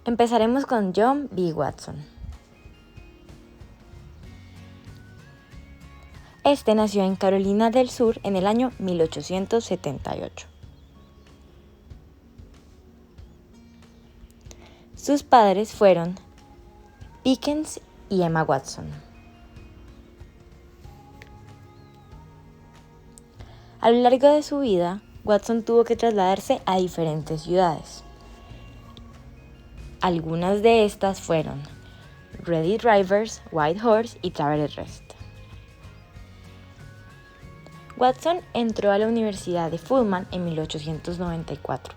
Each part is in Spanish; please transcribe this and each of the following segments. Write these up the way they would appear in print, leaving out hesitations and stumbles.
Empezaremos con John B. Watson. Este nació en Carolina del Sur en el año 1878. Sus padres fueron Pickens y Emma Watson. A lo largo de su vida, Watson tuvo que trasladarse a diferentes ciudades. Algunas de estas fueron Ready Drivers, Whitehorse y Tarbert Rest. Watson entró a la Universidad de Furman en 1894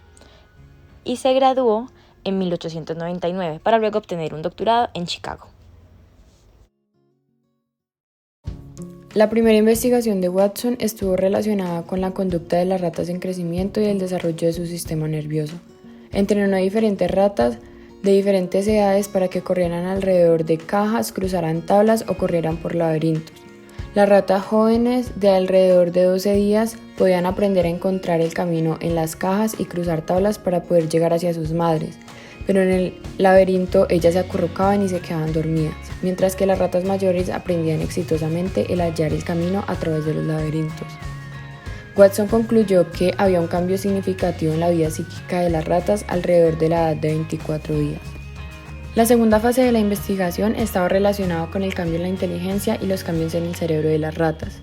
y se graduó en 1899 para luego obtener un doctorado en Chicago. La primera investigación de Watson estuvo relacionada con la conducta de las ratas en crecimiento y el desarrollo de su sistema nervioso. Entrenó a diferentes ratas de diferentes edades para que corrieran alrededor de cajas, cruzaran tablas o corrieran por laberintos. Las ratas jóvenes de alrededor de 12 días podían aprender a encontrar el camino en las cajas y cruzar tablas para poder llegar hacia sus madres, pero en el laberinto ellas se acurrucaban y se quedaban dormidas, mientras que las ratas mayores aprendían exitosamente el hallar el camino a través de los laberintos. Watson concluyó que había un cambio significativo en la vida psíquica de las ratas alrededor de la edad de 24 días. La segunda fase de la investigación estaba relacionada con el cambio en la inteligencia y los cambios en el cerebro de las ratas.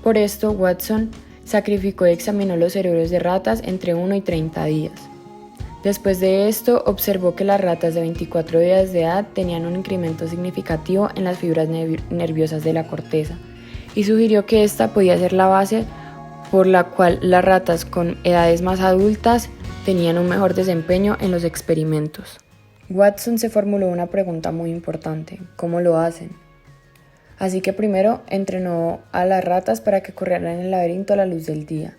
Por esto, Watson sacrificó y examinó los cerebros de ratas entre 1 y 30 días. Después de esto, observó que las ratas de 24 días de edad tenían un incremento significativo en las fibras nerviosas de la corteza y sugirió que esta podía ser la base por la cual las ratas con edades más adultas tenían un mejor desempeño en los experimentos. Watson se formuló una pregunta muy importante: ¿cómo lo hacen? Así que primero entrenó a las ratas para que corrieran en el laberinto a la luz del día.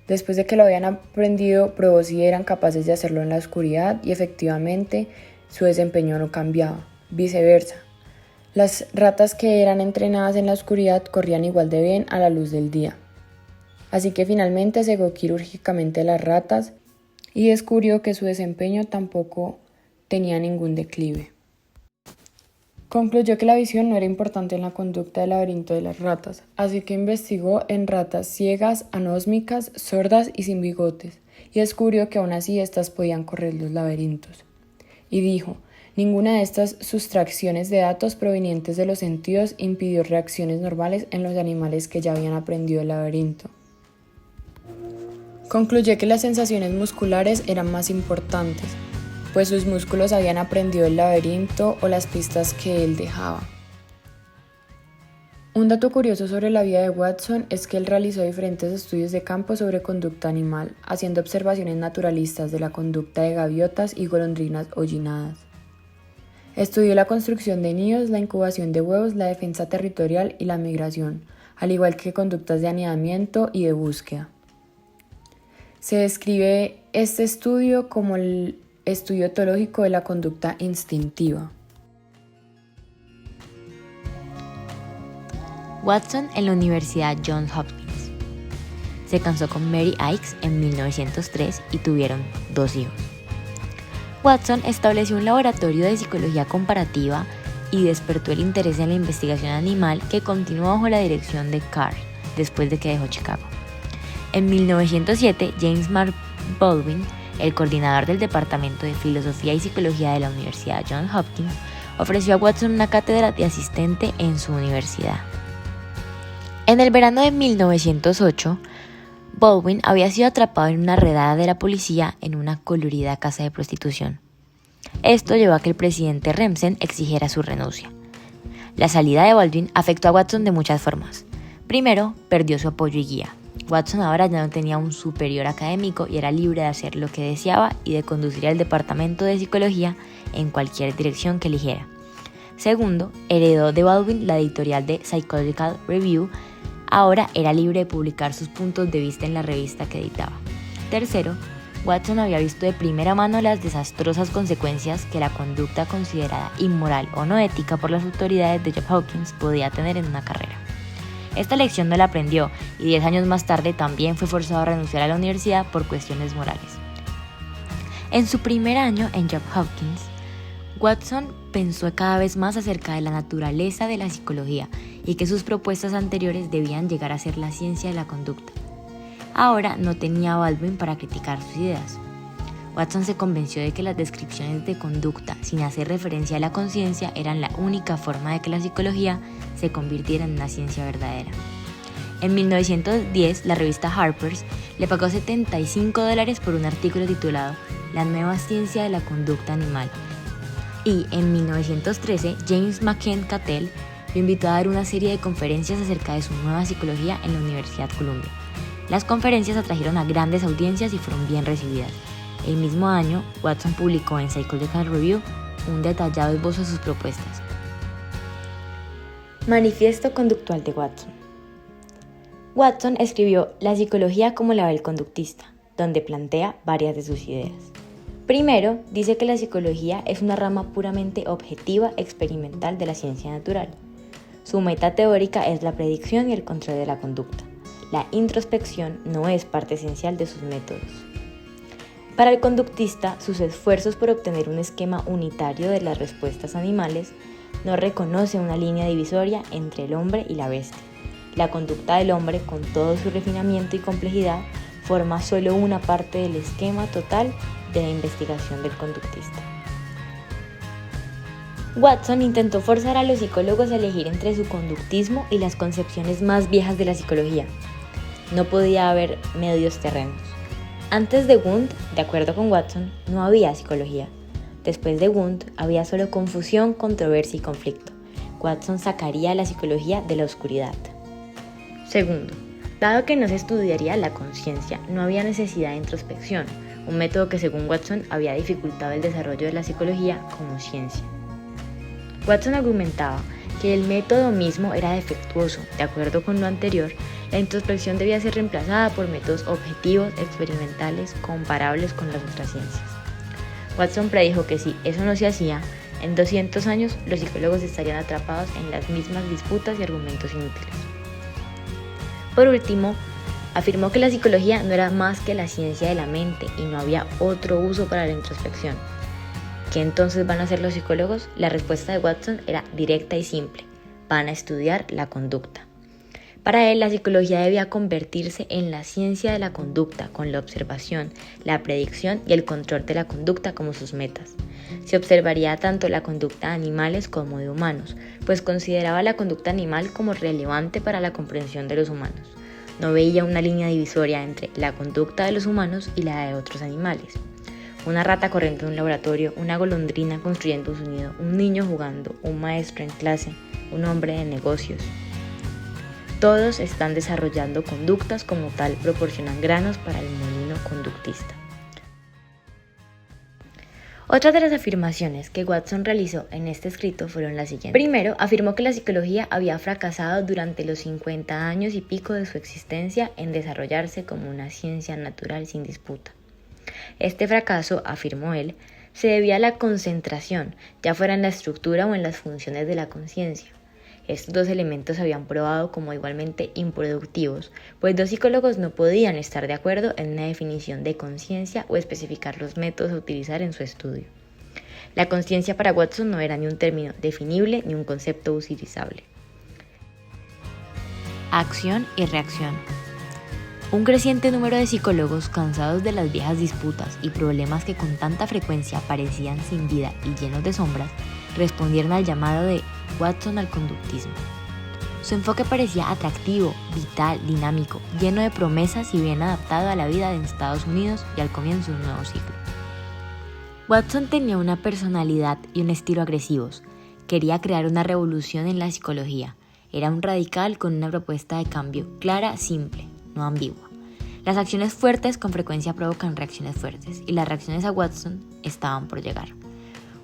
Después de que lo habían aprendido, probó si eran capaces de hacerlo en la oscuridad y efectivamente su desempeño no cambiaba. Viceversa, las ratas que eran entrenadas en la oscuridad corrían igual de bien a la luz del día. Así que finalmente cegó quirúrgicamente a las ratas y descubrió que su desempeño tampoco tenía ningún declive. Concluyó que la visión no era importante en la conducta del laberinto de las ratas, así que investigó en ratas ciegas, anósmicas, sordas y sin bigotes, y descubrió que aún así estas podían correr los laberintos. Y dijo: ninguna de estas sustracciones de datos provenientes de los sentidos impidió reacciones normales en los animales que ya habían aprendido el laberinto. Concluyó que las sensaciones musculares eran más importantes, pues sus músculos habían aprendido el laberinto o las pistas que él dejaba. Un dato curioso sobre la vida de Watson es que él realizó diferentes estudios de campo sobre conducta animal, haciendo observaciones naturalistas de la conducta de gaviotas y golondrinas hollinadas. Estudió la construcción de nidos, la incubación de huevos, la defensa territorial y la migración, al igual que conductas de anidamiento y de búsqueda. Se describe este estudio como el estudio etológico de la conducta instintiva. Watson en la Universidad Johns Hopkins. Se casó con Mary Ickes en 1903 y tuvieron 2 hijos. Watson estableció un laboratorio de psicología comparativa y despertó el interés en la investigación animal que continuó bajo la dirección de Carr después de que dejó Chicago. En 1907, James Mark Baldwin, el coordinador del Departamento de Filosofía y Psicología de la Universidad Johns Hopkins, ofreció a Watson una cátedra de asistente en su universidad. En el verano de 1908, Baldwin había sido atrapado en una redada de la policía en una colorida casa de prostitución. Esto llevó a que el presidente Remsen exigiera su renuncia. La salida de Baldwin afectó a Watson de muchas formas. Primero, perdió su apoyo y guía. Watson ahora ya no tenía un superior académico y era libre de hacer lo que deseaba y de conducir el departamento de psicología en cualquier dirección que eligiera. Segundo, heredó de Baldwin la editorial de Psychological Review. Ahora era libre de publicar sus puntos de vista en la revista que editaba. Tercero, Watson había visto de primera mano las desastrosas consecuencias que la conducta considerada inmoral o no ética por las autoridades de Johns Hopkins podía tener en una carrera. Esta lección no la aprendió y 10 años más tarde también fue forzado a renunciar a la universidad por cuestiones morales. En su primer año en Johns Hopkins, Watson pensó cada vez más acerca de la naturaleza de la psicología y que sus propuestas anteriores debían llegar a ser la ciencia de la conducta. Ahora no tenía a Baldwin para criticar sus ideas. Watson se convenció de que las descripciones de conducta sin hacer referencia a la conciencia eran la única forma de que la psicología se convirtiera en una ciencia verdadera. En 1910, la revista Harper's le pagó $75 por un artículo titulado La nueva ciencia de la conducta animal. Y en 1913, James McKen Cattell lo invitó a dar una serie de conferencias acerca de su nueva psicología en la Universidad Columbia. Las conferencias atrajeron a grandes audiencias y fueron bien recibidas. El mismo año, Watson publicó en Psychological Review un detallado esbozo de sus propuestas. Manifiesto conductual de Watson. Watson escribió La psicología como la ve el conductista, donde plantea varias de sus ideas. Primero, dice que la psicología es una rama puramente objetiva experimental de la ciencia natural. Su meta teórica es la predicción y el control de la conducta. La introspección no es parte esencial de sus métodos. Para el conductista, sus esfuerzos por obtener un esquema unitario de las respuestas animales no reconoce una línea divisoria entre el hombre y la bestia. La conducta del hombre, con todo su refinamiento y complejidad, forma solo una parte del esquema total de la investigación del conductista. Watson intentó forzar a los psicólogos a elegir entre su conductismo y las concepciones más viejas de la psicología. No podía haber medios terrenos. Antes de Wundt, de acuerdo con Watson, no había psicología. Después de Wundt, había solo confusión, controversia y conflicto. Watson sacaría a la psicología de la oscuridad. Segundo, dado que no se estudiaría la conciencia, no había necesidad de introspección, un método que según Watson había dificultado el desarrollo de la psicología como ciencia. Watson argumentaba que el método mismo era defectuoso. De acuerdo con lo anterior, la introspección debía ser reemplazada por métodos objetivos, experimentales, comparables con las otras ciencias. Watson predijo que si eso no se hacía, en 200 años los psicólogos estarían atrapados en las mismas disputas y argumentos inútiles. Por último, afirmó que la psicología no era más que la ciencia de la mente y no había otro uso para la introspección. ¿Qué entonces van a hacer los psicólogos? La respuesta de Watson era directa y simple: van a estudiar la conducta. Para él, la psicología debía convertirse en la ciencia de la conducta, con la observación, la predicción y el control de la conducta como sus metas. Se observaría tanto la conducta de animales como de humanos, pues consideraba la conducta animal como relevante para la comprensión de los humanos. No veía una línea divisoria entre la conducta de los humanos y la de otros animales. Una rata corriendo en un laboratorio, una golondrina construyendo su nido, un niño jugando, un maestro en clase, un hombre de negocios. Todos están desarrollando conductas, como tal proporcionan granos para el molino conductista. Otras de las afirmaciones que Watson realizó en este escrito fueron las siguientes. Primero, afirmó que la psicología había fracasado durante los 50 años y pico de su existencia en desarrollarse como una ciencia natural sin disputa. Este fracaso, afirmó él, se debía a la concentración, ya fuera en la estructura o en las funciones de la conciencia. Estos dos elementos se habían probado como igualmente improductivos, pues dos psicólogos no podían estar de acuerdo en una definición de conciencia o especificar los métodos a utilizar en su estudio. La conciencia para Watson no era ni un término definible ni un concepto utilizable. Acción y reacción. Un creciente número de psicólogos, cansados de las viejas disputas y problemas que con tanta frecuencia parecían sin vida y llenos de sombras, respondieron al llamado de Watson al conductismo. Su enfoque parecía atractivo, vital, dinámico, lleno de promesas y bien adaptado a la vida en Estados Unidos y al comienzo de un nuevo ciclo. Watson tenía una personalidad y un estilo agresivos. Quería crear una revolución en la psicología. Era un radical con una propuesta de cambio clara, simple, no ambigua. Las acciones fuertes con frecuencia provocan reacciones fuertes, y las reacciones a Watson estaban por llegar.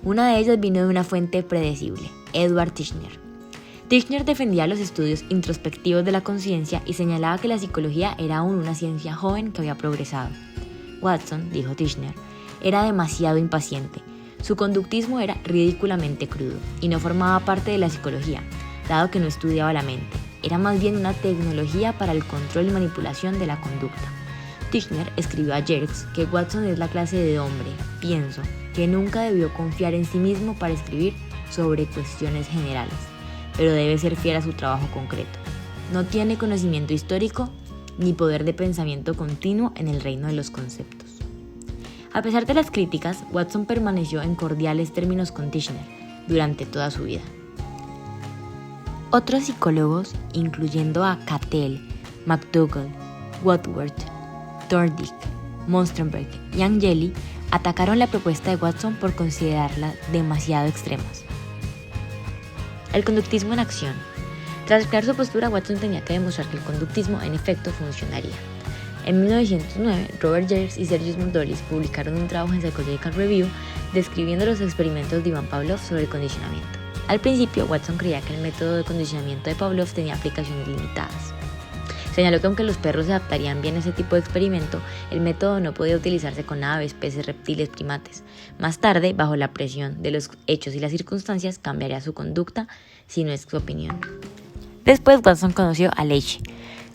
Una de ellas vino de una fuente predecible, Edward Titchener. Titchener defendía los estudios introspectivos de la conciencia y señalaba que la psicología era aún una ciencia joven que había progresado. Watson, dijo Titchener, era demasiado impaciente. Su conductismo era ridículamente crudo y no formaba parte de la psicología, dado que no estudiaba la mente. Era más bien una tecnología para el control y manipulación de la conducta. Tishner escribió a Yerkes que Watson es la clase de hombre, pienso, que nunca debió confiar en sí mismo para escribir sobre cuestiones generales, pero debe ser fiel a su trabajo concreto. No tiene conocimiento histórico ni poder de pensamiento continuo en el reino de los conceptos. A pesar de las críticas, Watson permaneció en cordiales términos con Tishner durante toda su vida. Otros psicólogos, incluyendo a Cattell, McDougall, Wadsworth, Thorndike, Monstrenberg y Angeli, atacaron la propuesta de Watson por considerarla demasiado extremas. El conductismo en acción. Tras crear su postura, Watson tenía que demostrar que el conductismo en efecto funcionaría. En 1909, Robert Yerkes y Sergius Mondoris publicaron un trabajo en Psychological Review describiendo los experimentos de Ivan Pavlov sobre el condicionamiento. Al principio, Watson creía que el método de condicionamiento de Pavlov tenía aplicaciones limitadas. Señaló que aunque los perros se adaptarían bien a ese tipo de experimento, el método no podía utilizarse con aves, peces, reptiles, primates. Más tarde, bajo la presión de los hechos y las circunstancias, cambiaría su conducta, si no es su opinión. Después, Watson conoció a Leach,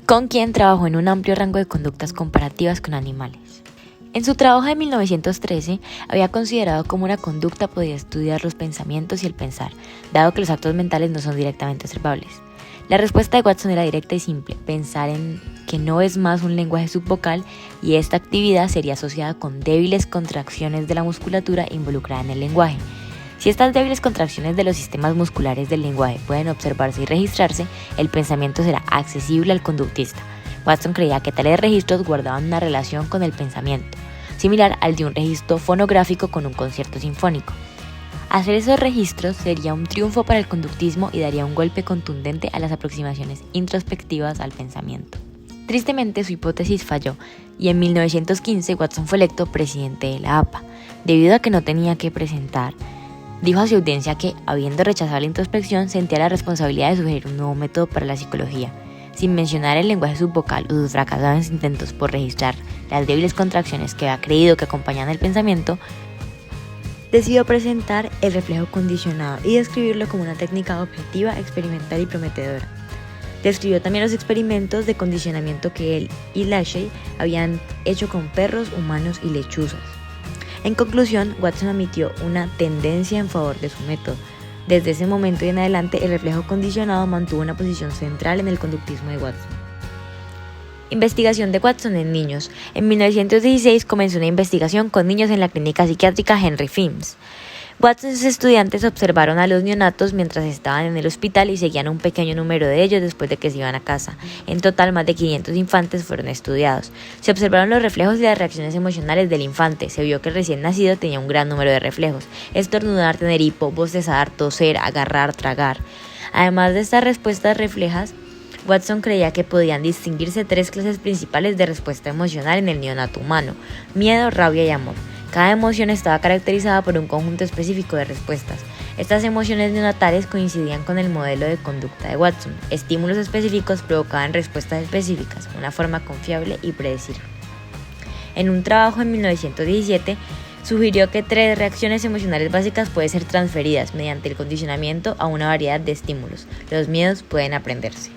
con quien trabajó en un amplio rango de conductas comparativas con animales. En su trabajo de 1913, había considerado cómo una conducta podía estudiar los pensamientos y el pensar, dado que los actos mentales no son directamente observables. La respuesta de Watson era directa y simple: pensar en que no es más un lenguaje subvocal y esta actividad sería asociada con débiles contracciones de la musculatura involucrada en el lenguaje. Si estas débiles contracciones de los sistemas musculares del lenguaje pueden observarse y registrarse, el pensamiento será accesible al conductista. Watson creía que tales registros guardaban una relación con el pensamiento, similar al de un registro fonográfico con un concierto sinfónico. Hacer esos registros sería un triunfo para el conductismo y daría un golpe contundente a las aproximaciones introspectivas al pensamiento. Tristemente, su hipótesis falló y en 1915 Watson fue electo presidente de la APA. Debido a que no tenía que presentar, dijo a su audiencia que, habiendo rechazado la introspección, sentía la responsabilidad de sugerir un nuevo método para la psicología. Sin mencionar el lenguaje subvocal o sus fracasados intentos por registrar las débiles contracciones que había creído que acompañaban el pensamiento, decidió presentar el reflejo condicionado y describirlo como una técnica objetiva, experimental y prometedora. Describió también los experimentos de condicionamiento que él y Lachey habían hecho con perros, humanos y lechuzas. En conclusión, Watson admitió una tendencia en favor de su método. Desde ese momento y en adelante, el reflejo condicionado mantuvo una posición central en el conductismo de Watson. Investigación de Watson en niños. En 1916 comenzó una investigación con niños en la clínica psiquiátrica Henry Fimes. Watson y sus estudiantes observaron a los neonatos mientras estaban en el hospital y seguían un pequeño número de ellos después de que se iban a casa. En total, más de 500 infantes fueron estudiados. Se observaron los reflejos y las reacciones emocionales del infante. Se vio que el recién nacido tenía un gran número de reflejos: estornudar, tener hipo, bostezar, toser, agarrar, tragar. Además de estas respuestas reflejas, Watson creía que podían distinguirse 3 clases principales de respuesta emocional en el neonato humano: miedo, rabia y amor. Cada emoción estaba caracterizada por un conjunto específico de respuestas. Estas emociones neonatales coincidían con el modelo de conducta de Watson. Estímulos específicos provocaban respuestas específicas, una forma confiable y predecible. En un trabajo en 1917, sugirió que 3 reacciones emocionales básicas pueden ser transferidas mediante el condicionamiento a una variedad de estímulos. Los miedos pueden aprenderse.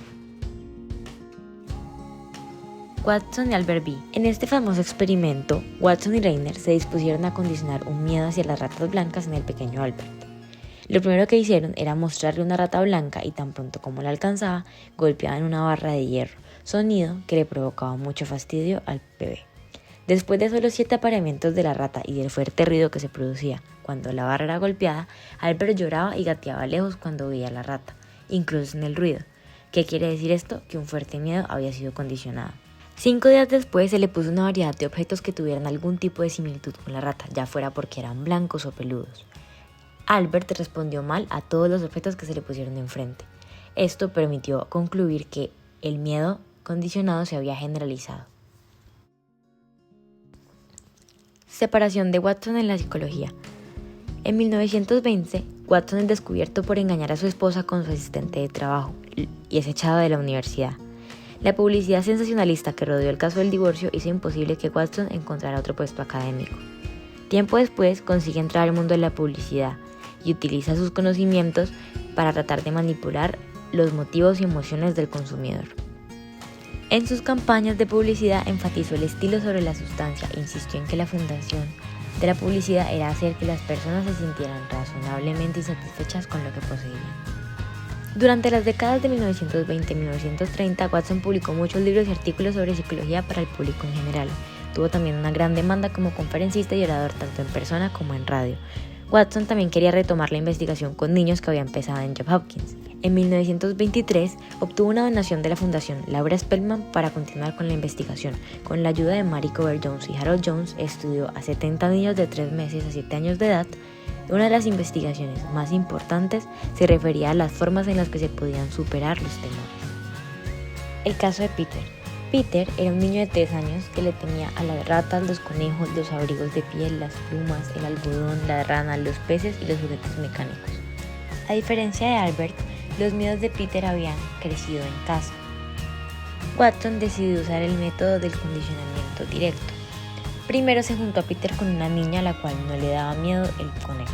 Watson y Albert B. En este famoso experimento, Watson y Reiner se dispusieron a condicionar un miedo hacia las ratas blancas en el pequeño Albert. Lo primero que hicieron era mostrarle una rata blanca y tan pronto como la alcanzaba, golpeaban una barra de hierro, sonido que le provocaba mucho fastidio al bebé. Después de solo 7 apareamientos de la rata y del fuerte ruido que se producía cuando la barra era golpeada, Albert lloraba y gateaba lejos cuando veía a la rata, incluso en el ruido. ¿Qué quiere decir esto? Que un fuerte miedo había sido condicionado. 5 días después se le puso una variedad de objetos que tuvieran algún tipo de similitud con la rata, ya fuera porque eran blancos o peludos. Albert respondió mal a todos los objetos que se le pusieron enfrente. Esto permitió concluir que el miedo condicionado se había generalizado. Separación de Watson en la psicología. En 1920, Watson es descubierto por engañar a su esposa con su asistente de trabajo y es echado de la universidad. La publicidad sensacionalista que rodeó el caso del divorcio hizo imposible que Watson encontrara otro puesto académico. Tiempo después consigue entrar al mundo de la publicidad y utiliza sus conocimientos para tratar de manipular los motivos y emociones del consumidor. En sus campañas de publicidad enfatizó el estilo sobre la sustancia e insistió en que la fundación de la publicidad era hacer que las personas se sintieran razonablemente insatisfechas con lo que poseían. Durante las décadas de 1920 y 1930, Watson publicó muchos libros y artículos sobre psicología para el público en general. Tuvo también una gran demanda como conferencista y orador tanto en persona como en radio. Watson también quería retomar la investigación con niños que había empezado en Johns Hopkins. En 1923 obtuvo una donación de la Fundación Laura Spelman para continuar con la investigación. Con la ayuda de Mary Cooper Jones y Harold Jones, estudió a 70 niños de 3 meses a 7 años de edad. Una de las investigaciones más importantes se refería a las formas en las que se podían superar los temores. El caso de Peter. Peter era un niño de 3 años que le temía a las ratas, los conejos, los abrigos de piel, las plumas, el algodón, las ranas, los peces y los juguetes mecánicos. A diferencia de Albert, los miedos de Peter habían crecido en casa. Watson decidió usar el método del condicionamiento directo. Primero se juntó a Peter con una niña a la cual no le daba miedo el conejo.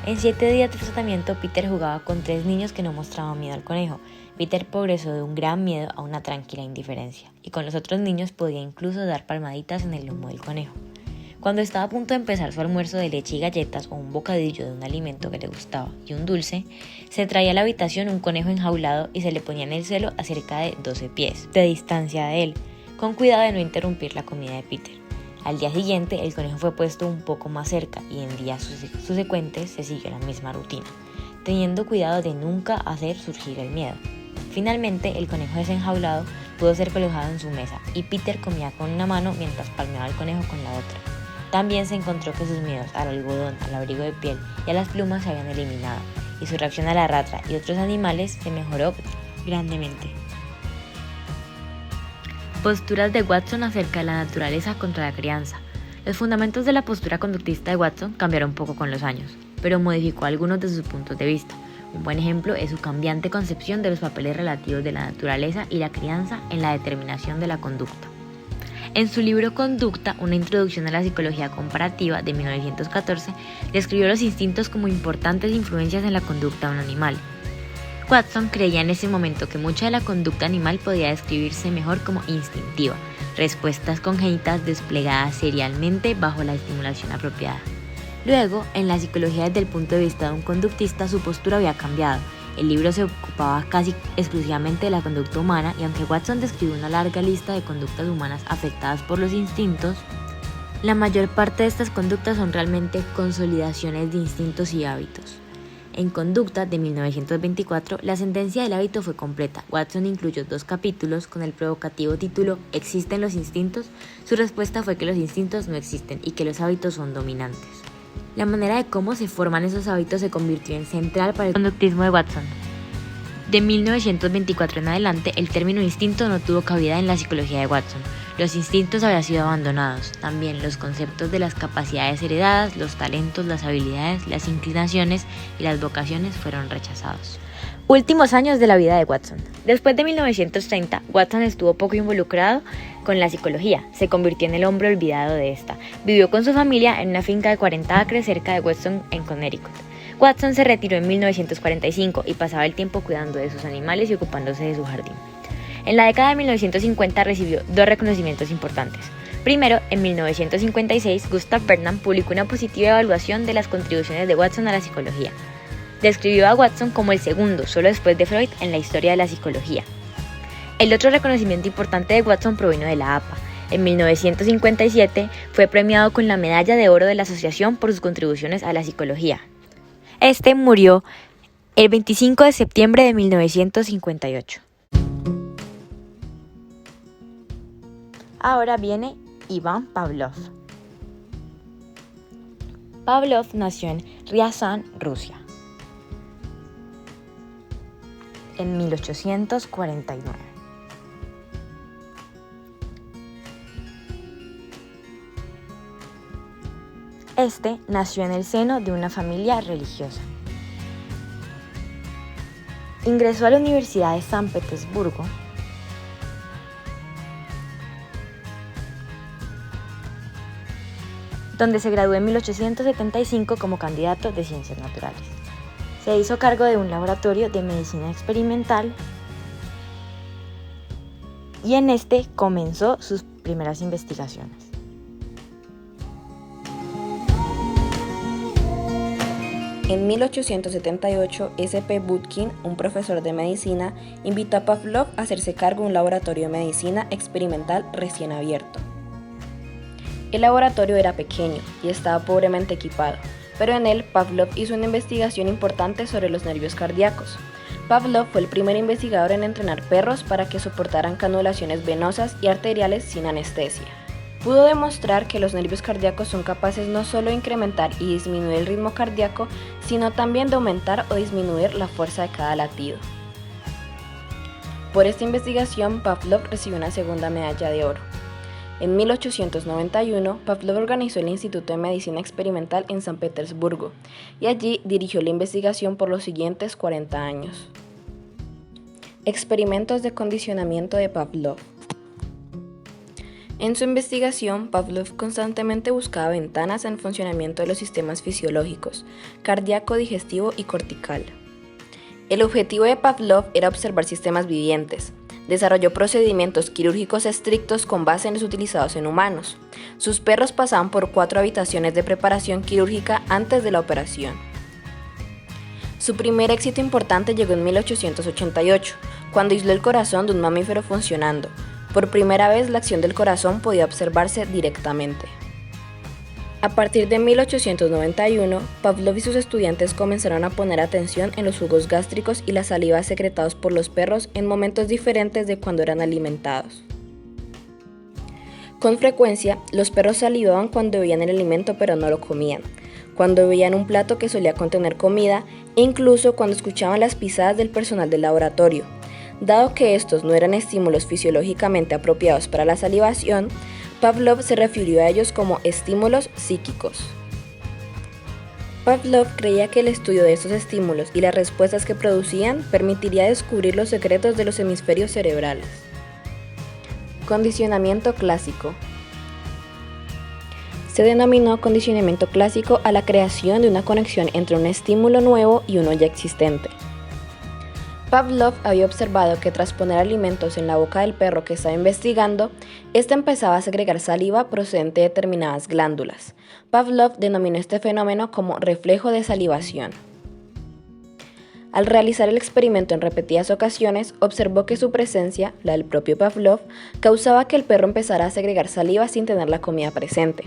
En 7 días de tratamiento, Peter jugaba con 3 niños que no mostraban miedo al conejo. Peter progresó de un gran miedo a una tranquila indiferencia, y con los otros niños podía incluso dar palmaditas en el lomo del conejo. Cuando estaba a punto de empezar su almuerzo de leche y galletas o un bocadillo de un alimento que le gustaba y un dulce, se traía a la habitación un conejo enjaulado y se le ponía en el suelo a cerca de 12 pies de distancia de él, con cuidado de no interrumpir la comida de Peter. Al día siguiente, el conejo fue puesto un poco más cerca y en días subsecuentes se siguió la misma rutina, teniendo cuidado de nunca hacer surgir el miedo. Finalmente, el conejo desenjaulado pudo ser colocado en su mesa y Peter comía con una mano mientras palmeaba al conejo con la otra. También se encontró que sus miedos al algodón, al abrigo de piel y a las plumas se habían eliminado y su reacción a la rata y otros animales se mejoró grandemente. Posturas de Watson acerca de la naturaleza contra la crianza. Los fundamentos de la postura conductista de Watson cambiaron un poco con los años, pero modificó algunos de sus puntos de vista. Un buen ejemplo es su cambiante concepción de los papeles relativos de la naturaleza y la crianza en la determinación de la conducta. En su libro Conducta, una introducción a la psicología comparativa de 1914, describió los instintos como importantes influencias en la conducta de un animal. Watson creía en ese momento que mucha de la conducta animal podía describirse mejor como instintiva, respuestas congénitas desplegadas serialmente bajo la estimulación apropiada. Luego, en la psicología desde el punto de vista de un conductista, su postura había cambiado. El libro se ocupaba casi exclusivamente de la conducta humana y aunque Watson describió una larga lista de conductas humanas afectadas por los instintos, la mayor parte de estas conductas son realmente consolidaciones de instintos y hábitos. En Conducta, de 1924, la sentencia del hábito fue completa. Watson incluyó 2 capítulos con el provocativo título ¿Existen los instintos? Su respuesta fue que los instintos no existen y que los hábitos son dominantes. La manera de cómo se forman esos hábitos se convirtió en central para el conductismo de Watson. De 1924 en adelante, el término instinto no tuvo cabida en la psicología de Watson. Los instintos habían sido abandonados. También los conceptos de las capacidades heredadas, los talentos, las habilidades, las inclinaciones y las vocaciones fueron rechazados. Últimos años de la vida de Watson. Después de 1930, Watson estuvo poco involucrado con la psicología. Se convirtió en el hombre olvidado de esta. Vivió con su familia en una finca de 40 acres cerca de Weston, en Connecticut. Watson se retiró en 1945 y pasaba el tiempo cuidando de sus animales y ocupándose de su jardín. En la década de 1950 recibió 2 reconocimientos importantes. Primero, en 1956, Gustav Bernham publicó una positiva evaluación de las contribuciones de Watson a la psicología. Describió a Watson como el segundo, solo después de Freud, en la historia de la psicología. El otro reconocimiento importante de Watson provino de la APA. En 1957 fue premiado con la Medalla de Oro de la Asociación por sus contribuciones a la psicología. Este murió el 25 de septiembre de 1958. Ahora viene Iván Pavlov. Pavlov nació en Ryazan, Rusia, en 1849. Este nació en el seno de una familia religiosa. Ingresó a la Universidad de San Petersburgo, donde se graduó en 1875 como candidato de Ciencias Naturales. Se hizo cargo de un laboratorio de medicina experimental y en este comenzó sus primeras investigaciones. En 1878, S.P. Budkin, un profesor de medicina, invitó a Pavlov a hacerse cargo de un laboratorio de medicina experimental recién abierto. El laboratorio era pequeño y estaba pobremente equipado, pero en él Pavlov hizo una investigación importante sobre los nervios cardíacos. Pavlov fue el primer investigador en entrenar perros para que soportaran canulaciones venosas y arteriales sin anestesia. Pudo demostrar que los nervios cardíacos son capaces no solo de incrementar y disminuir el ritmo cardíaco, sino también de aumentar o disminuir la fuerza de cada latido. Por esta investigación, Pavlov recibió una segunda medalla de oro. En 1891, Pavlov organizó el Instituto de Medicina Experimental en San Petersburgo y allí dirigió la investigación por los siguientes 40 años. Experimentos de condicionamiento de Pavlov. En su investigación, Pavlov constantemente buscaba ventanas en el funcionamiento de los sistemas fisiológicos, cardíaco, digestivo y cortical. El objetivo de Pavlov era observar sistemas vivientes. Desarrolló procedimientos quirúrgicos estrictos con base en los utilizados en humanos. Sus perros pasaban por 4 habitaciones de preparación quirúrgica antes de la operación. Su primer éxito importante llegó en 1888, cuando aisló el corazón de un mamífero funcionando. Por primera vez, la acción del corazón podía observarse directamente. A partir de 1891, Pavlov y sus estudiantes comenzaron a poner atención en los jugos gástricos y la saliva secretados por los perros en momentos diferentes de cuando eran alimentados. Con frecuencia, los perros salivaban cuando veían el alimento pero no lo comían, cuando veían un plato que solía contener comida e incluso cuando escuchaban las pisadas del personal del laboratorio. Dado que estos no eran estímulos fisiológicamente apropiados para la salivación, Pavlov se refirió a ellos como estímulos psíquicos. Pavlov creía que el estudio de estos estímulos y las respuestas que producían permitiría descubrir los secretos de los hemisferios cerebrales. Condicionamiento clásico. Se denominó condicionamiento clásico a la creación de una conexión entre un estímulo nuevo y uno ya existente. Pavlov había observado que tras poner alimentos en la boca del perro que estaba investigando, éste empezaba a segregar saliva procedente de determinadas glándulas. Pavlov denominó este fenómeno como reflejo de salivación. Al realizar el experimento en repetidas ocasiones, observó que su presencia, la del propio Pavlov, causaba que el perro empezara a segregar saliva sin tener la comida presente,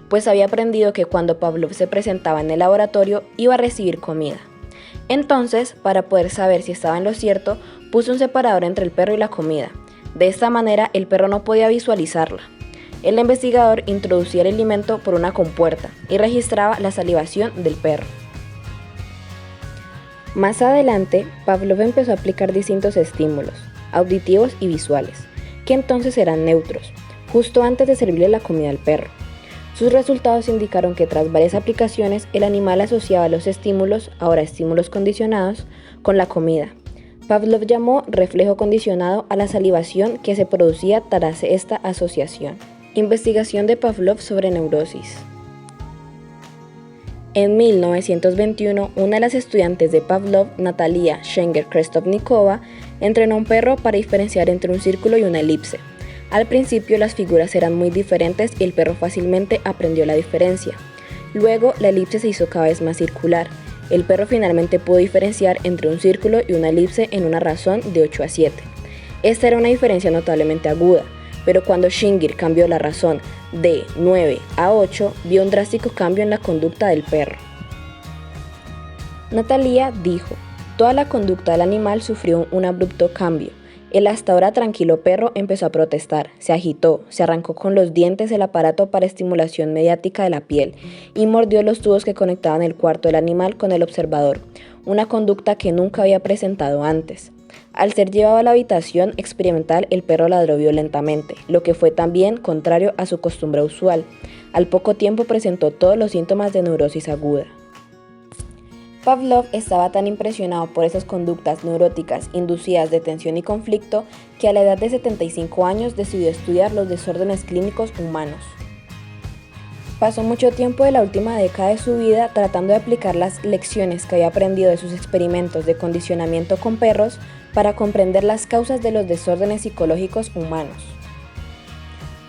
pues había aprendido que cuando Pavlov se presentaba en el laboratorio iba a recibir comida. Entonces, para poder saber si estaba en lo cierto, puso un separador entre el perro y la comida. De esta manera, el perro no podía visualizarla. El investigador introducía el alimento por una compuerta y registraba la salivación del perro. Más adelante, Pavlov empezó a aplicar distintos estímulos, auditivos y visuales, que entonces eran neutros, justo antes de servirle la comida al perro. Sus resultados indicaron que tras varias aplicaciones, el animal asociaba los estímulos, ahora estímulos condicionados, con la comida. Pavlov llamó reflejo condicionado a la salivación que se producía tras esta asociación. Investigación de Pavlov sobre neurosis. En 1921, una de las estudiantes de Pavlov, Natalia Schenger-Krestovnikova, entrenó a un perro para diferenciar entre un círculo y una elipse. Al principio las figuras eran muy diferentes y el perro fácilmente aprendió la diferencia. Luego la elipse se hizo cada vez más circular. El perro finalmente pudo diferenciar entre un círculo y una elipse en una razón de 8 a 7. Esta era una diferencia notablemente aguda, pero cuando Schenger cambió la razón de 9 a 8, vio un drástico cambio en la conducta del perro. Natalia dijo: toda la conducta del animal sufrió un abrupto cambio. El hasta ahora tranquilo perro empezó a protestar, se agitó, se arrancó con los dientes el aparato para estimulación mediática de la piel y mordió los tubos que conectaban el cuarto del animal con el observador, una conducta que nunca había presentado antes. Al ser llevado a la habitación experimental, el perro ladró violentamente, lo que fue también contrario a su costumbre usual. Al poco tiempo presentó todos los síntomas de neurosis aguda. Pavlov estaba tan impresionado por esas conductas neuróticas inducidas de tensión y conflicto que a la edad de 75 años decidió estudiar los desórdenes clínicos humanos. Pasó mucho tiempo de la última década de su vida tratando de aplicar las lecciones que había aprendido de sus experimentos de condicionamiento con perros para comprender las causas de los desórdenes psicológicos humanos.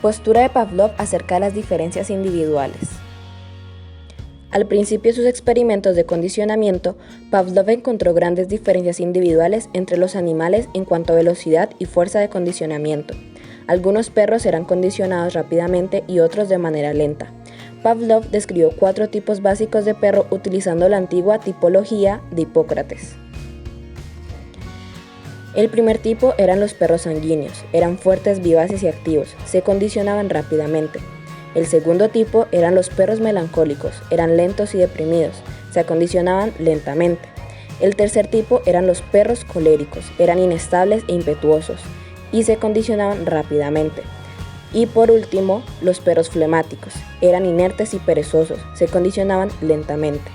Postura de Pavlov acerca de las diferencias individuales. Al principio de sus experimentos de condicionamiento, Pavlov encontró grandes diferencias individuales entre los animales en cuanto a velocidad y fuerza de condicionamiento. Algunos perros eran condicionados rápidamente y otros de manera lenta. Pavlov describió 4 tipos básicos de perro utilizando la antigua tipología de Hipócrates. El primer tipo eran los perros sanguíneos, eran fuertes, vivaces y activos, se condicionaban rápidamente. El segundo tipo eran los perros melancólicos, eran lentos y deprimidos, se acondicionaban lentamente. El tercer tipo eran los perros coléricos, eran inestables e impetuosos y se condicionaban rápidamente. Y por último, los perros flemáticos, eran inertes y perezosos, se condicionaban lentamente.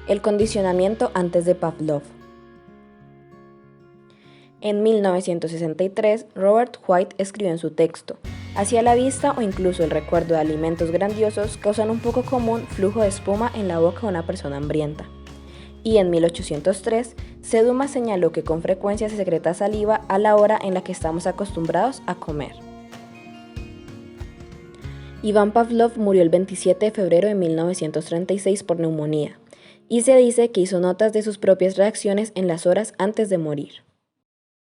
El condicionamiento antes de Pavlov. En 1963, Robert White escribió en su texto: hacia la vista o incluso el recuerdo de alimentos grandiosos causan un poco común flujo de espuma en la boca de una persona hambrienta. Y en 1803, Seduma señaló que con frecuencia se secreta saliva a la hora en la que estamos acostumbrados a comer. Iván Pavlov murió el 27 de febrero de 1936 por neumonía, y se dice que hizo notas de sus propias reacciones en las horas antes de morir.